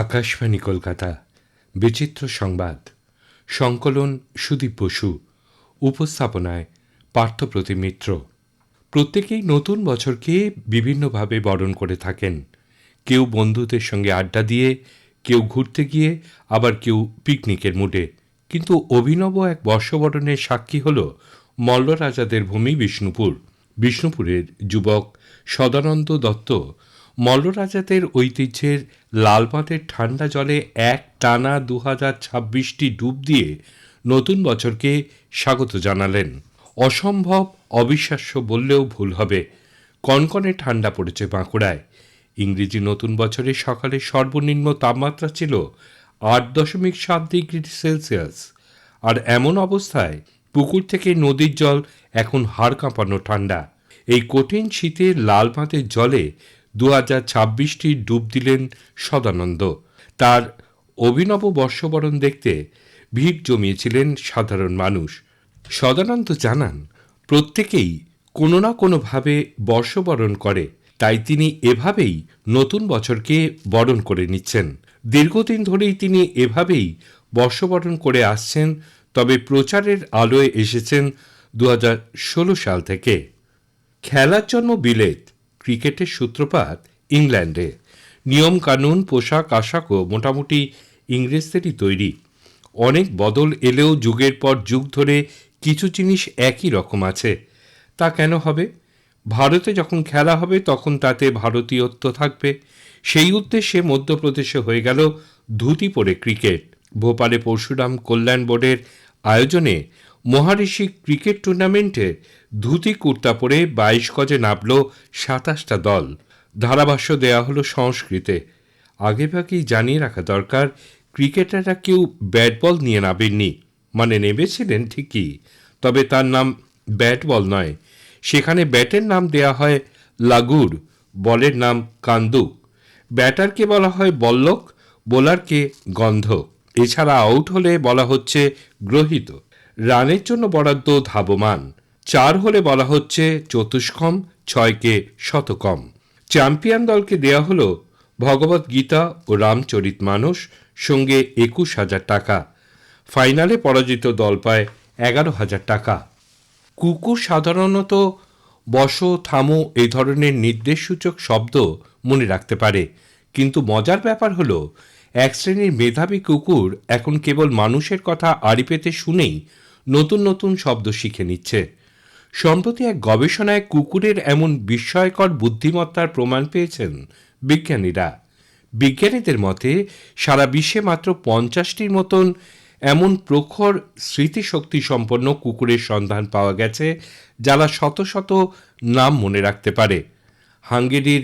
আকাশবাণী কলকাতা বিচিত্র সংবাদ সংকলন সুদীপ বসু উপস্থাপনায় পার্থপ্রতিম মিত্র। প্রত্যেকেই নতুন বছরকে বিভিন্নভাবে বরণ করে থাকেন। কেউ বন্ধুদের সঙ্গে আড্ডা দিয়ে, কেউ ঘুরতে গিয়ে, আবার কেউ পিকনিকের মুডে। কিন্তু অভিনব এক বর্ষবরণের সাক্ষী হল মল্লরাজাদের ভূমি বিষ্ণুপুর। বিষ্ণুপুরের যুবক সদানন্দ দত্ত মল্লরাজাদের ঐতিহ্যের লালবাঁধের ঠান্ডা জলে এক টানা 2026টি ডুব দিয়ে নতুন বছরকে স্বাগত জানালেন। অসম্ভব, অবিশ্বাস্য বললেও ভুল হবে। কনকনে ঠান্ডা পড়েছে বাঁকুড়ায়। ইংরেজি নতুন বছরের সকালে সর্বনিম্ন তাপমাত্রা ছিল 8.7 ডিগ্রি সেলসিয়াস। আর এমন অবস্থায় পুকুর থেকে নদীর জল এখন হাড় কাঁপানো ঠান্ডা। এই কঠিন শীতে লালবাঁধের জলে 2026টি ডুব দিলেন সদানন্দ। তার অভিনব বর্ষবরণ দেখতে ভিড় জমিয়েছিলেন সাধারণ মানুষ। সদানন্দ জানান, প্রত্যেকেই কোনো না কোনোভাবে বর্ষবরণ করে, তাই তিনি এভাবেই নতুন বছরকে বরণ করে নিচ্ছেন। দীর্ঘদিন ধরেই তিনি এভাবেই বর্ষবরণ করে আসছেন, তবে প্রচারের আলোয় এসেছেন 2016 সাল থেকে। খেলার জন্ম বিলেত, ক্রিকেটের সূত্রপাত ইংল্যান্ডে। নিয়মকানুন, পোশাক আশাকও মোটামুটি ইংরেজদেরই তৈরি। অনেক বদল এলেও যুগের পর যুগ ধরে কিছু জিনিস একই রকম আছে। তা কেন হবে? ভারতে যখন খেলা হবে তখন তাতে ভারতীয়ত্ব থাকবে। সেই উদ্দেশ্যে মধ্যপ্রদেশে হয়ে গেল ধুতি পরে ক্রিকেট। ভোপালে পরশুরাম কল্যাণ বোর্ডের আয়োজনে মহারিষি ক্রিকেট টুর্নামেন্টে ধুতি কুর্তা পরে 22 গজে নামল 27টা দল। ধারাভাষ্য দেয়া হলো সংস্কৃতে। আগেভাগেই জানিয়ে রাখা দরকার, ক্রিকেটাররা কেউ ব্যাট বল নিয়ে নামেননি। মানে নেমেছিলেন ঠিকই, তবে তার নাম ব্যাট বল নয়। সেখানে ব্যাটের নাম দেয়া হয় লাগুর, বলের নাম কান্দুক। ব্যাটারকে বলা হয় বল্লক, বোলারকে গন্ধক। এছাড়া আউট হলে বলা হচ্ছে গ্রহীত। রানের জন্য বরাদ্দ ধাবমান। 4 হলে বলা হচ্ছে চতুষ্কম, 6কে শতকম। চ্যাম্পিয়ন দলকে দেয়া হলো ভগবত গীতা ও রামচরিতমানস, সঙ্গে 21,000 টাকা। ফাইনালে পরাজিত দল পায় 11,000 টাকা। কুকুর সাধারণত বসো, থামো এই ধরনের নির্দেশসূচক শব্দ মনে রাখতে পারে, কিন্তু মজার ব্যাপার হলো এক শ্রেণীর মেধাবী কুকুর এখন কেবল মানুষের কথা আড়ি পেতে শুনেই নতুন নতুন শব্দ শিখে নিচ্ছে। সম্প্রতি এক গবেষণায় কুকুরের এমন বিস্ময়কর বুদ্ধিমত্তার প্রমাণ পেয়েছেন বিজ্ঞানীরা। বিজ্ঞানীদের মতে সারা বিশ্বে মাত্র 50টির মতন এমন প্রখর স্মৃতিশক্তি সম্পন্ন কুকুরের সন্ধান পাওয়া গেছে, যারা শত শত নাম মনে রাখতে পারে। হাঙ্গেরির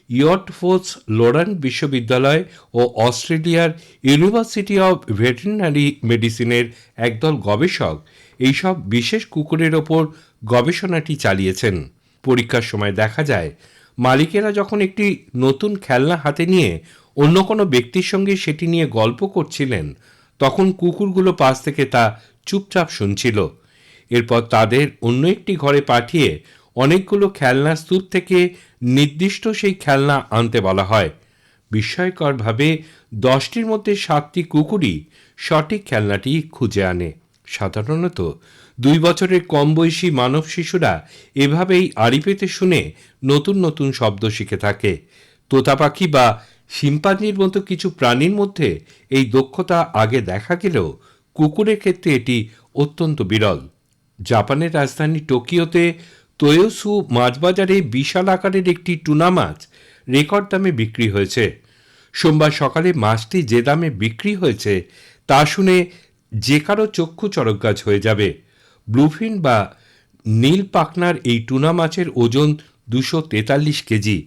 ইয়টফোর্স লোরান বিশ্ববিদ্যালয় ও অস্ট্রেলিয়ার ইউনিভার্সিটি অব ভেটেরিনারি মেডিসিনের একদল গবেষক এইসব বিশেষ কুকুরের ওপর গবেষণাটি চালিয়েছেন। পরীক্ষার সময় দেখা যায়, মালিকেরা যখন একটি নতুন খেলনা হাতে নিয়ে অন্য কোনো ব্যক্তির সঙ্গে সেটি নিয়ে গল্প করছিলেন, তখন কুকুরগুলো পাশ থেকে তা চুপচাপ শুনছিল। এরপর তাদের অন্য একটি ঘরে পাঠিয়ে অনেকগুলো খেলনা স্তূপ থেকে নির্দিষ্ট সেই খেলনা আনতে বলা হয়। বিস্ময়করভাবে 10টির মধ্যে 7টি কুকুরই সঠিক খেলনাটি খুঁজে আনে। সাধারণত 2 বছরের কম বয়সী মানব শিশুরা এভাবেই আড়ি পেতে শুনে নতুন নতুন শব্দ শিখে থাকে। তোতা পাখি বা শিম্পাঞ্জির মতো কিছু প্রাণীর মধ্যে এই দক্ষতা আগে দেখা গেলেও কুকুরের ক্ষেত্রে এটি অত্যন্ত বিরল। জাপানের রাজধানী টোকিওতে তোয়োসু মাছ বাজারে বিশাল আকারের একটি টুনা মাছ রেকর্ড দামে বিক্রি হয়েছে। সোমবার সকালে মাছটি যে দামে বিক্রি হয়েছে তা শুনে যে কারো চক্ষু চড়কগাছ হয়ে যাবে। ব্লুফিন বা নীল পাখনার এই টুনা মাছের ওজন 243 কেজি।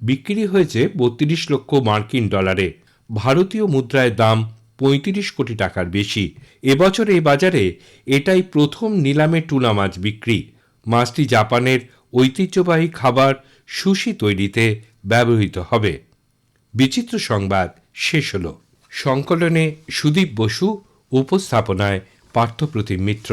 বিক্রি হয়েছে 32 লক্ষ মার্কিন ডলারে। ভারতীয় মুদ্রায় দাম 35 কোটি টাকার বেশি। এবছর এই বাজারে এটাই প্রথম নিলামে টুনা মাছ বিক্রি। মাছটি জাপানের ঐতিহ্যবাহী খাবার সুশি তৈরিতে ব্যবহৃত হবে। বিচিত্র সংবাদ শেষ হল। সংকলনে সুদীপ বসু, উপস্থাপনায় পার্থপ্রতিম মিত্র।